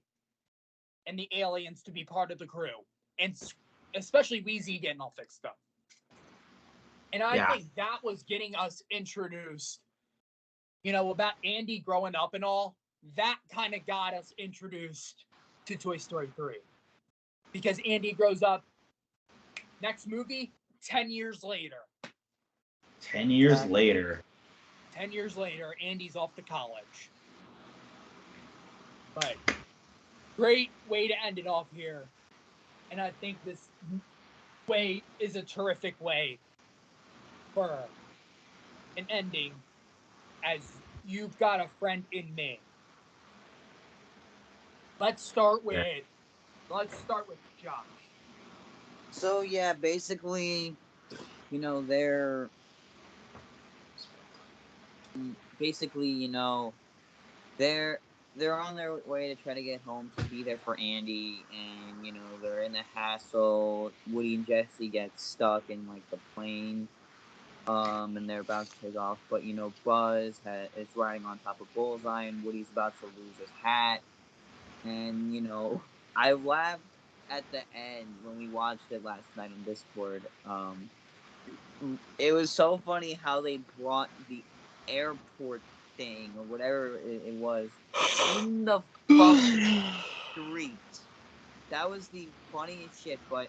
and the aliens to be part of the crew. And especially Wheezy getting all fixed up. And I think that was getting us introduced, about Andy growing up and all. That kind of got us introduced to Toy Story 3. Because Andy grows up, next movie, 10 years later. 10 years later. 10 years later, Andy's off to college. But great way to end it off here. And I think this way is a terrific way for an ending, as You've Got a Friend in Me. Let's start with Josh. So yeah, basically, they're they're on their way to try to get home to be there for Andy, and they're in a hassle. Woody and Jesse get stuck in like the plane, and they're about to take off. But Buzz is riding on top of Bullseye, and Woody's about to lose his hat. And I laughed at the end when we watched it last night on Discord. It was so funny how they brought the airport thing or whatever it was in the fucking street. That was the funniest shit, but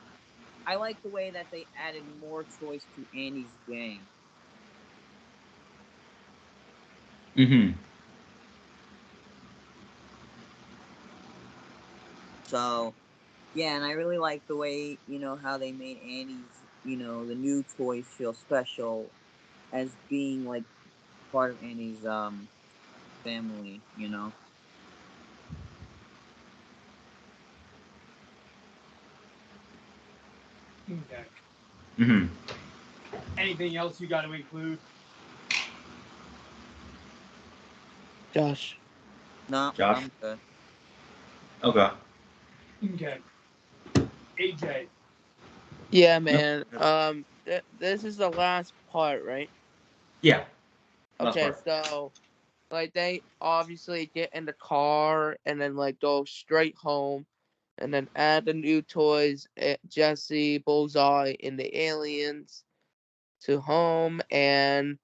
I like the way that they added more choice to Andy's gang. Mm-hmm. So, yeah, and I really like the way, how they made Andy's, the new toys feel special as being, like, part of Andy's, family, Okay. Mm-hmm. Anything else you got to include? Josh. No, Josh? I'm good. Okay. Okay. AJ. Yeah, man. This is the last part, right? Yeah. Last Okay, part. so like they obviously get in the car and then like go straight home, and then add the new toys, Jesse, Bullseye, and the aliens to home, and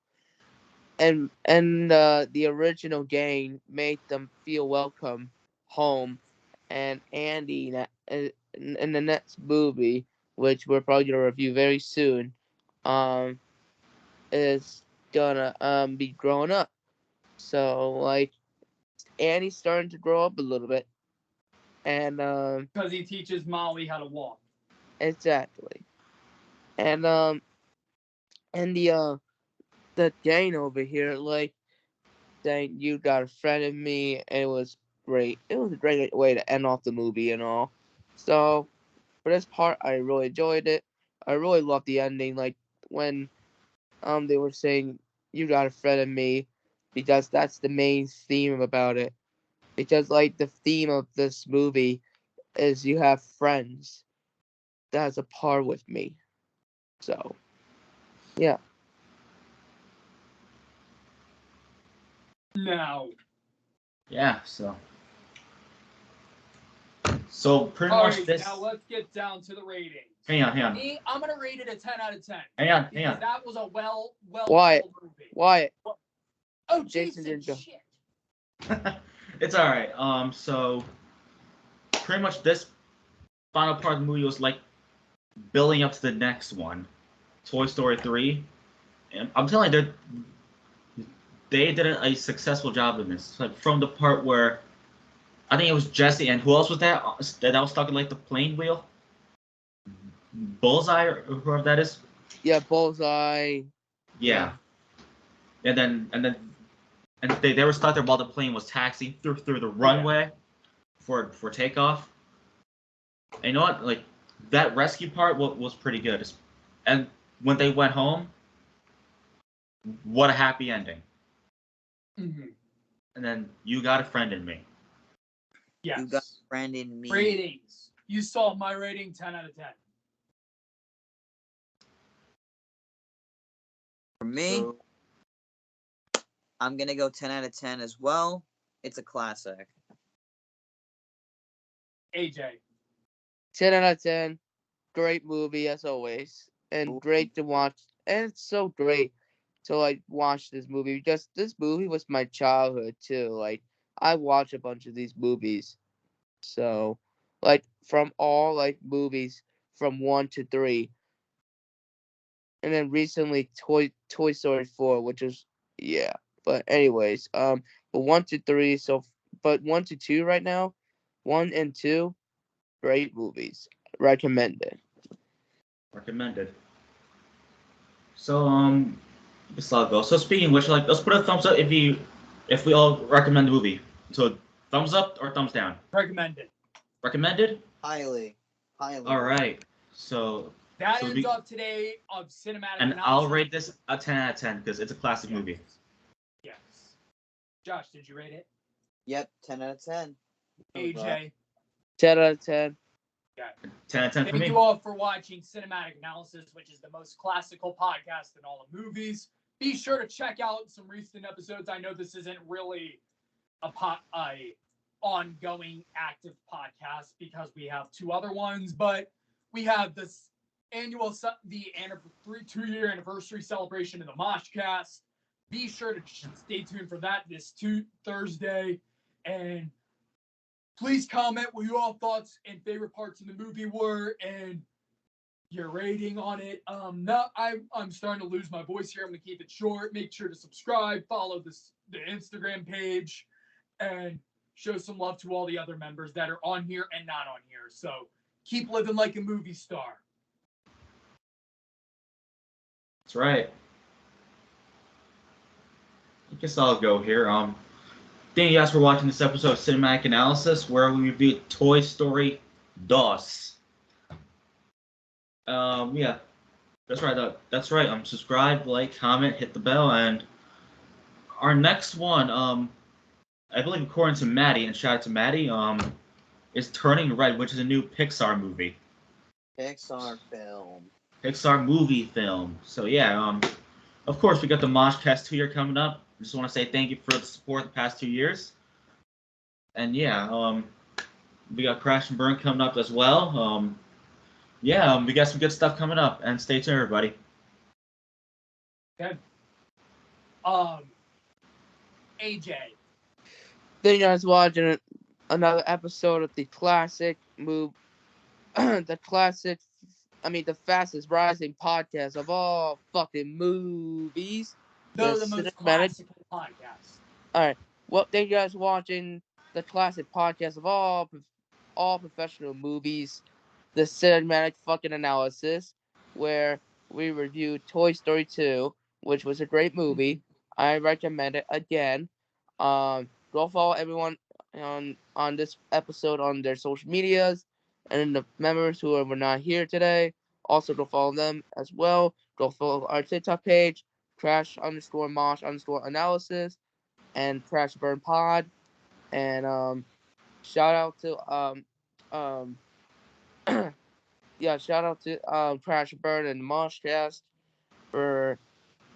the original gang made them feel welcome home, and Andy in the next movie, which we're probably gonna review very soon, is gonna be growing up. So like Andy's starting to grow up a little bit, and Because he teaches Molly how to walk. exactly, and the gang over here like saying "You Got a Friend in Me." It was great. It was a great way to end off the movie and all. So for this part, I really enjoyed it. I really loved the ending, like when they were saying "You Got a Friend in Me," because that's the main theme about it. Because like the theme of this movie is you have friends that's a part with me. So yeah. Now. Yeah, so pretty All much right, this. now let's get down to the ratings. Hang on. Me, I'm gonna rate it a 10 out of 10. Hang on. Because that was a well Wyatt. told movie. Wyatt. Oh, Jason Jason, didn't go. shit. It's all right. So pretty much this final part of the movie was like building up to the next one, Toy Story 3. And I'm telling you, they did a successful job in this. Like from the part where I think it was Jesse and who else was that was stuck in like the plane wheel? Bullseye or whoever that is. Yeah, Bullseye. Yeah. And then they were stuck there while the plane was taxiing through the runway. for takeoff. And you know what? Like that rescue part was pretty good. And when they went home, what a happy ending. Mm-hmm. And then you got a friend in me. Yes. You got a friend in me. Ratings. You saw my rating, 10 out of 10. For me, So, I'm gonna go 10 out of 10 as well. It's a classic. AJ. 10 out of 10. Great movie as always, and great to watch. And it's so great to like watch this movie because this movie was my childhood too. Like I watched a bunch of these movies, so like from all like movies from 1 to 3, and then recently Toy Story 4, which is yeah. But anyways, but 1 to 3, but 1 to 2 right now, 1 and 2, great movies, recommended. recommended. So this all go. So speaking of which, like let's put a thumbs up if we all recommend the movie. So thumbs up or thumbs down? Recommended. Recommended? Highly. All right. So That so ends up today of cinematic and analysis. I'll rate this a 10 out of 10 because it's a classic movie. Yes. Josh, did you rate it? Yep, 10 out of 10. AJ. 10 out of 10. Yeah. 10 out of 10 for Thank me. you all for watching Cinematic Analysis, which is the most classical podcast in all of movies. Be sure to check out some recent episodes. I know this isn't really a ongoing active podcast because we have 2 other ones, but we have this annual 2-year anniversary celebration in the Moshcast. Be sure to stay tuned for that this Thursday, and please comment what your all thoughts and favorite parts of the movie were and your rating on it. I'm starting to lose my voice here. I'm gonna keep it short. Make sure to subscribe, follow the Instagram page, and show some love to all the other members that are on here and not on here. So keep living like a movie star. That's right. I guess I'll go here. Thank you guys for watching this episode of Cinematic Analysis, where we review Toy Story DOS. Yeah, that's right. That's right. Subscribe, like, comment, hit the bell, and our next one, I believe according to Madi, and shout out to Madi, is Turning Red, which is a new Pixar movie. Pixar film. Pixar movie film. So yeah, of course we got the Moshcast 2 year coming up. I just want to say thank you for the support the past 2 years. And yeah, we got Crash and Burn coming up as well. Yeah, we got some good stuff coming up, and stay tuned, everybody. Okay. AJ. Then you guys watching another episode of the classic the fastest rising podcast of all fucking movies. They're the most classical podcast. Alright. Well, thank you guys watching the classic podcast of all professional movies, the cinematic fucking analysis, where we review Toy Story 2, which was a great movie. I recommend it again. Go follow everyone on this episode on their social medias, and the members who were not here today, also go follow them as well. Go follow our TikTok page, Crash_Mosh_analysis, and Crash Burn Pod. And shout out to shout out to Crash Burn and the Moshcast for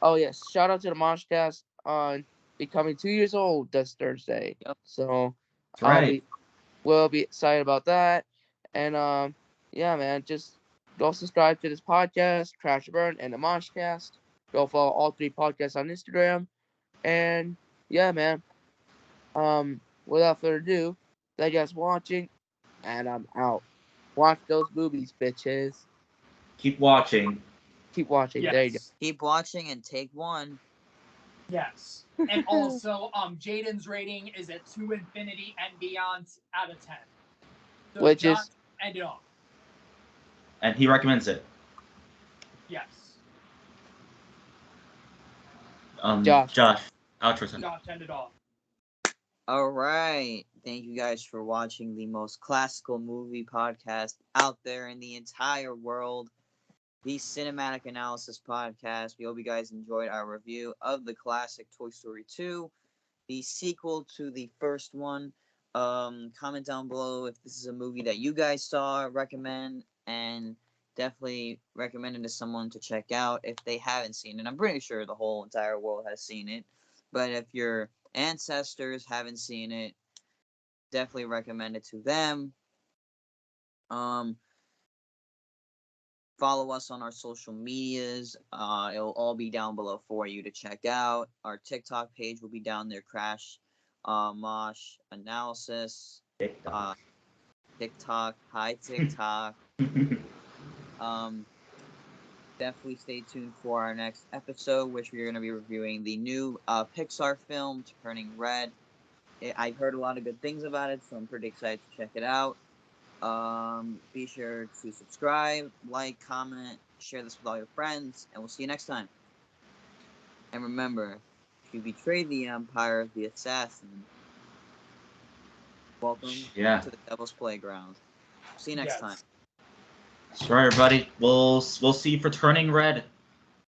shout out to the Moshcast on becoming 2 years old this Thursday. Yep. So That's right. we'll be excited about that. And yeah, man, just go subscribe to this podcast, Crash Burn and the Moshcast. Go follow all 3 podcasts on Instagram. And yeah, man. Without further ado, thank you guys for watching, and I'm out. Watch those movies, bitches. Keep watching. Keep watching. Yes. There you go. Keep watching and take one. Yes. And also, Jaden's rating is at 2 infinity and beyond out of 10. So Which Josh, is end it off. And he recommends it. Yes. Josh. Outro. Josh, end it off. All right. Thank you guys for watching the most classical movie podcast out there in the entire world, the Cinematic Analysis Podcast. We hope you guys enjoyed our review of the classic Toy Story 2, the sequel to the first one. Comment down below if this is a movie that you guys saw, recommend, and definitely recommend it to someone to check out if they haven't seen it. I'm pretty sure the whole entire world has seen it, but if your ancestors haven't seen it, definitely recommend it to them. Follow us on our social medias. It'll all be down below for you to check out. Our TikTok page will be down there. Crash Mosh Analysis. TikTok. Hi TikTok. Definitely stay tuned for our next episode, which we're going to be reviewing the new Pixar film, Turning Red. I've heard a lot of good things about it, so I'm pretty excited to check it out. Be sure to subscribe, like, comment, share this with all your friends, and we'll see you next time. And remember, if you betray the Empire of the Assassin, welcome to the Devil's Playground. See you next time. That's right, everybody. We'll see you for Turning Red.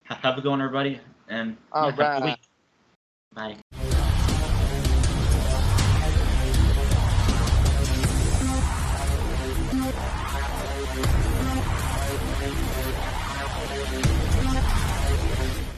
Have a good one, everybody, and have a good week. Bye.